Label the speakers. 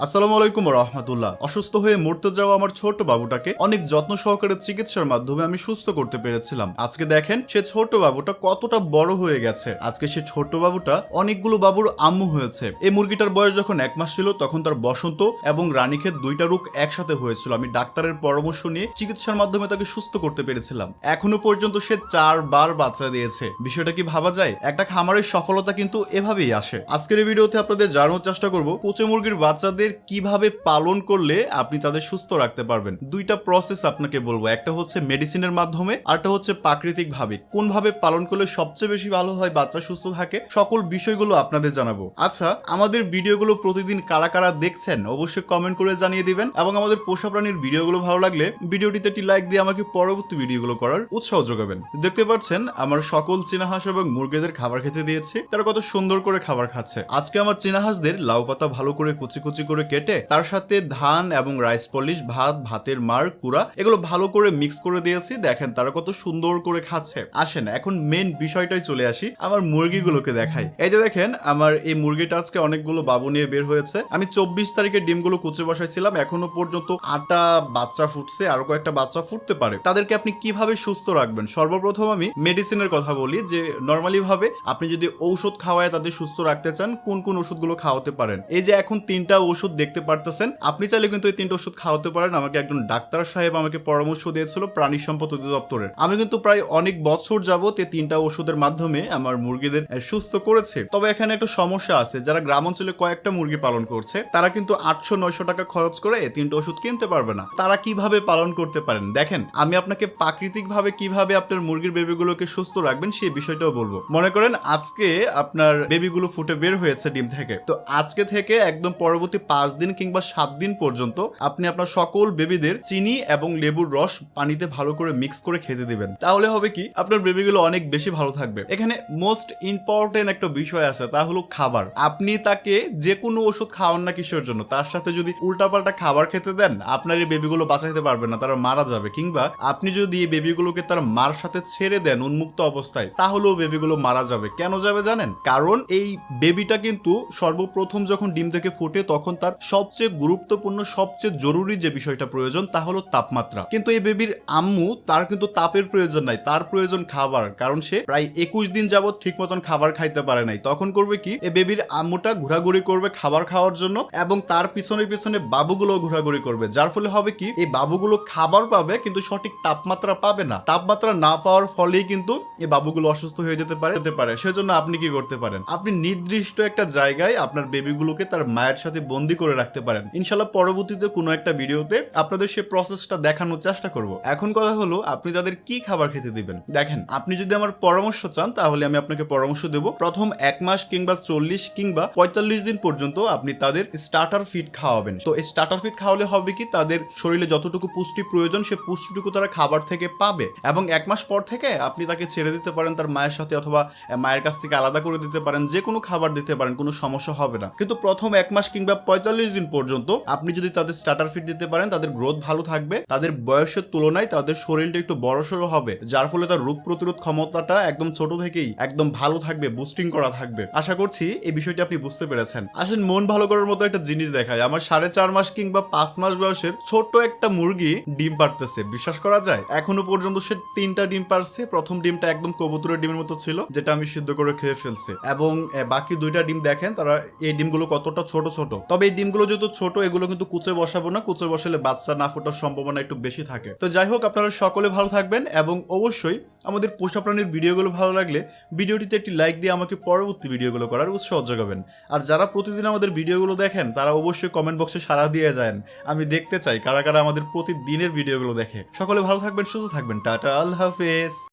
Speaker 1: আসসালামু আলাইকুম রহমতুল্লাহ। অসুস্থ হয়ে মরতে যাওয়া আমার ছোট বাবুটাকে অনেক যত্ন সহকারে চিকিৎসার মাধ্যমে আমি সুস্থ করতে পেরেছিলাম। আজকে দেখেন সে ছোট বাবুটা কতটা বড় হয়ে গেছে। আজকে সে ছোট বাবুটা অনেকগুলো বাবুর আম্মু হয়েছে। এই মুরগিটার বয়স যখন 1 মাস ছিল তখন তার বসন্ত এবং রানীক্ষেত দুইটা রোগ একসাথে হয়েছিল। আমি ডাক্তারের পরামর্শ নিয়ে চিকিৎসার মাধ্যমে তাকে সুস্থ করতে পেরেছিলাম। এখনো পর্যন্ত সে 4 বার বাচ্চা দিয়েছে। বিষয়টা কি ভাবা যায়? একটা খামারের সফলতা কিন্তু এভাবেই আসে। আজকের এই ভিডিওতে আপনাদের জানানোর চেষ্টা করব কোচে মুরগির বাচ্চাদের কিভাবে পালন করলে আপনি তাদের সুস্থ রাখতে পারবেন। দুইটা প্রসেস আপনাকে বলবো, একটা হচ্ছে মেডিসিনের মাধ্যমে, আরটা হচ্ছে প্রাকৃতিক ভাবে। কোন ভাবে পালন করলে সবচেয়ে বেশি ভালো হয়, বাচ্চা সুস্থ থাকে, সকল বিষয়গুলো আপনাদের জানাবো। আচ্ছা, আমাদের ভিডিওগুলো প্রতিদিন কারা কারা দেখছেন অবশ্যই কমেন্ট করে জানিয়ে দিবেন, এবং আমাদের পোষা প্রাণীর ভিডিওগুলো ভালো লাগলে ভিডিওটিতে একটি লাইক দিয়ে আমাকে পরবর্তী ভিডিওগুলো করার উৎসাহ যোগাবেন। দেখতে পাচ্ছেন আমার সকল চীনা হাঁস এবং মুরগিদের খাবার খেতে দিয়েছি, তারা কত সুন্দর করে খাবার খাচ্ছে। আজকে আমার চীনা হাঁসদের লাউ পাতা ভালো করে কুচি কুচি করে কেটে তার সাথে ধান এবং রাইস পলিশ, ভাতের মার, কুড়া এগুলো ভালো করে মিক্স করে দিয়েছি। দেখেন তারা কত সুন্দর করে খাচ্ছে। আসেন এখন মেন বিষয়টাই চলে আসি, আমার মুরগিগুলোকে দেখাই। এই যে দেখেন আমার এই মুরগিটা আজকে অনেকগুলো বাবু নিয়ে বের হয়েছে। আমি 24 তারিখে ডিমগুলো কুচে বসাইছিলাম, এখনো পর্যন্ত 8টা বাচ্চা ফুটছে, আরো কয়েকটা বাচ্চা ফুটতে পারে। তাদেরকে আপনি কিভাবে সুস্থ রাখবেন? সর্বপ্রথম আমি মেডিসিনের কথা বলি, যে নর্মালি ভাবে আপনি যদি ঔষধ খাওয়ায় তাদের সুস্থ রাখতে চান, কোন কোন ওষুধগুলো খাওয়াতে পারেন। এই যে এখন 3টা ওষুধ দেখতে পারতেছেন, আপনি চাইলে কিন্তু এই 3টা ওষুধ খাওয়াতে পারেন। আমাকে একজন ডাক্তার সাহেব আমাকে পরামর্শ দিয়েছিল প্রাণী সম্পদ অধিদপ্তরের। আমি কিন্তু প্রায় অনেক বছর যাবত এই 3টা ওষুধের মাধ্যমে আমার মুরগিদের সুস্থ করেছে। তবে এখানে একটা সমস্যা আছে, যারা গ্রাম অঞ্চলে কয়েকটা মুরগি পালন করছে তারা কিন্তু 800-900 টাকা খরচ করে 3টা ওষুধ কিনতে পারবে না। তারা কিভাবে পালন করতে পারেন দেখেন, আমি আপনাকে প্রাকৃতিক ভাবে কিভাবে আপনার মুরগির বেবিগুলোকে সুস্থ রাখবেন সেই বিষয়টাও বলবো। মনে করেন আজকে আপনার বেবিগুলো ফুটে বের হয়েছে ডিম থেকে, তো আজকে থেকে একদম পরবর্তী 5 দিন কিংবা 7 দিন পর্যন্ত আপনি আপনার সকল বেবিদের চিনি এবং লেবুর রস পানিতে ভালো করে মিক্স করে খেতে দিবেন। তাহলে হবে কি, আপনার বেবিগুলো অনেক বেশি ভালো থাকবে। এখানে মোস্ট ইম্পর্টেন্ট একটা বিষয় আছে, তা হলো খাবার। আপনি তাকে যে কোনো ওষুধ খাওয়ান না কিসের জন্য, তার সাথে যদি উল্টাপাল্টা খাবার খেতে দেন, আপনার এই বেবিগুলো বাঁচাইতে পারবে না, তারা মারা যাবে। কিংবা আপনি যদি এই বেবিগুলোকে তার মার সাথে ছেড়ে দেন উন্মুক্ত অবস্থায়, তাহলেও বেবিগুলো মারা যাবে। কেন যাবে জানেন? কারণ এই বেবিটা কিন্তু সর্বপ্রথম যখন ডিম থেকে ফুটে তখন তার সবচেয়ে গুরুত্বপূর্ণ, সবচেয়ে জরুরি যে বিষয়টা প্রয়োজন তা হলো তাপমাত্রা। কিন্তু এই বেবির আম্মু, তার কিন্তু তাপের প্রয়োজন নাই, তার প্রয়োজন খাবার। কারণ সে প্রায় 21 দিন যাবত ঠিক মতন খাবার খাইতে পারে নাই। তখন করবে কি, এই বেবির আম্মুটা ঘোরাঘুরি করবে খাবার খাওয়ার জন্য, এবং তার পিছনে পিছনে বাবুগুলো ঘোরাঘুরি করবে। যার ফলে হবে কি, এই বাবুগুলো খাবার পাবে কিন্তু সঠিক তাপমাত্রা পাবে না। তাপমাত্রা না পাওয়ার ফলেই কিন্তু এই বাবুগুলো অসুস্থ হয়ে যেতে পারে। সেজন্য আপনি কি করতে পারেন, আপনি নির্দিষ্ট একটা জায়গায় আপনার বেবিগুলোকে তার মায়ের সাথে বন্দি করে রাখতে পারেন। ইনশাল্লাহ পরবর্তীতে কোনো একটা ভিডিওতে আপনাদের সেই প্রসেসটা দেখানোর চেষ্টা করব। এখন কথা হলো আপনি তাদের কি খাবার খেতে দিবেন। দেখেন, আপনি যদি আমার পরামর্শ চান তাহলে আমি আপনাকে পরামর্শ দেব, প্রথম 1 মাস কিংবা 40 কিংবা 45 দিন পর্যন্ত আপনি তাদের স্টার্টার ফিড খাওয়াবেন। তো এই স্টার্টার ফিড খাওয়ালে হবে কি, তাদের শরীরে যতটুকু পুষ্টি প্রয়োজন সে পুষ্টিটুকু তারা খাবার থেকে পাবে। এবং 1 মাস পর থেকে আপনি তাকে ছেড়ে দিতে পারেন তার মায়ের সাথে, অথবা মায়ের কাছ থেকে আলাদা করে দিতে পারেন, যে কোনো খাবার দিতে পারেন, কোনো সমস্যা হবে না। কিন্তু প্রথম 1 মাস কিংবা 45 দিন পর্যন্ত আপনি যদি তাদের স্টার্টার ফিড দিতে পারেন, তাদের গ্রোথ ভালো থাকবে, তাদের বয়সের তুলনায় তাদের শরীরটা একটু বড়সড় হবে, যার ফলে তার রোগ প্রতিরোধ ক্ষমতাটা একদম ছোট থেকেই একদম ভালো থাকবে, বুস্টিং করা থাকবে। আশা করছি এই বিষয়টি আপনি বুঝতে পেরেছেন। আসেন মন ভালো করার মতো একটা জিনিস দেখায়। আমার 4.5 মাস কিংবা 5 মাস বয়সের ছোট্ট একটা মুরগি ডিম পারতেছে, বিশ্বাস করা যায়? এখনো পর্যন্ত সে 3টা ডিম পারছে। প্রথম ডিমটা একদম কবুতরের ডিমের মতো ছিল, যেটা আমি সিদ্ধ করে খেয়ে ফেলছি, এবং বাকি 2টা ডিম দেখেন তারা এই ডিমগুলো কতটা ছোট ছোট। তবে এই ডিমগুলো যেহেতু ছোট, এগুলো কিন্তু কুচে বসাবো না, কুচে বসালে বাচ্চা না ফোটার সম্ভাবনা একটু বেশি থাকে। তো যাই হোক, আপনারা সকলে ভালো থাকবেন, এবং অবশ্যই আমাদের পোষা প্রাণীর ভিডিওগুলো ভালো লাগলে ভিডিওটিতে একটি লাইক দিয়ে আমাকে পরবর্তী ভিডিওগুলো করার উৎসাহ যোগাবেন। আর যারা প্রতিদিন আমাদের ভিডিওগুলো দেখেন তারা অবশ্যই কমেন্ট বক্সে সাড়া দিয়ে যান। আমি দেখতে চাই কারা কারা আমাদের প্রতিদিনের ভিডিওগুলো দেখে। সকলে ভালো থাকবেন, সুস্থ থাকবেন। টাটা, আল্লাহ হাফেজ।